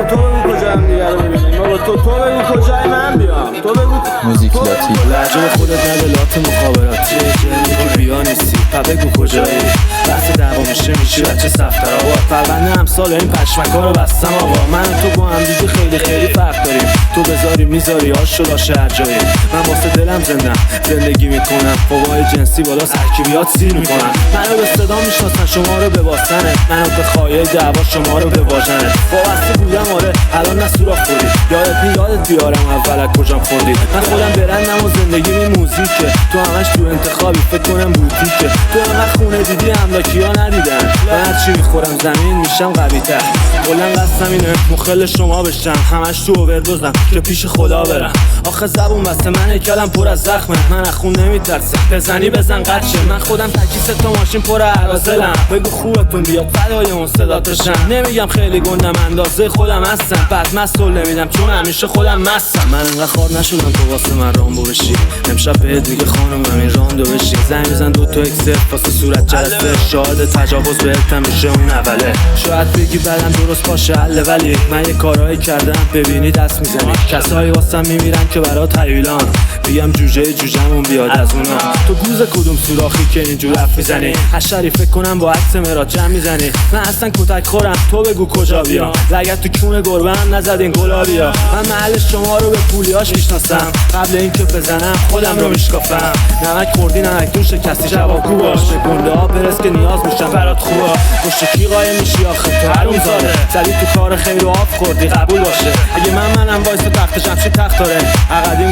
تو بگو کجا هم دیگه رو ببینیم بابا. تو بگو کجای من بیام، تو بگو موزیک لاتی لحجه به خودت نده لات مخابراتی میگی بیا نیستی بگو کجایی. بحث دعوا میشی بچه سفتر آقا. پرونده امسال این پشمکا رو بستم آقا. من تو با هم دیگه خیلی فرق داریم. تو بذاری میذاری آش و لاشه هر جایی. من واسه دلم زندگی میکنم. قوای جنسی بالا هرکی بیاد سیر میکنم. منو به صدا میشناسن شما رو به واسنه. منو به خواهی دعوا شما رو به واژنه. وابسته بودم آره الان نه سوراخ خوردی. یادت بیارم اول از کجام خوردی. من خودم برندم و زندگی می موزیکه. تو همش تو انتخابی فکر کنم بوتیکه. تو همه خونه دیدی املاکی ها ندیدن. من هر چی میخورم زمین میشم قوی تر. کلن قصدم اینه مخل شما بشم. همش تو اووردوزم که پیش خدا برم. آخه زبون بسته من کلم پر از زخمه. من از خون نمیترسم بزنی بزن قدشه. من خودم تکی سه تا ماشین پر عرازلم. بگو خوبتون بیاد فدای اون صدات بشم. نمیگم خیلی گندم اندازه خودم هستم. بعد مسئول نمیدم چون همیشه خودم مستم. من انقدر خار نشدم تو واسه من رامبو بشی. امشب بهت میگه خانم همین راندو بشی. زنگ بزن 2 تا اکسل واسه صورت جلسه. شاهد تجاوز بهتم میشه اون اوله. شاید بگی بعدم درست باشه حله ولی من یه کارایی کردم ببینی دست میزنی. کسایی واسم میمیرن که برات حیولان. میگم جوجه‌مون بیاد از اونا. تو گوز کدوم سوراخی که اینجور حرف میزنی. حشری فکر کنم با عکس مراد جمع میزنی. من اصلا کتک خورم تو بگو کجا بیام. لگد تو کون گربه هم نزدین گلابیا. من محل شما رو به پولیاش میشناسم. قبل اینکه بزنم خودم رو میشکافم. نمک خوردی نمک دون شکستی جوابگو باش. به گنده ها برس که نیاز میشن برات خوبا. پشت کی قایم میشی آخه تو حروم زاده. زدی تو کار خیر و آب خوردی قبول باشه. اگه منم وایس تخت جمشید تخت داره عقدیم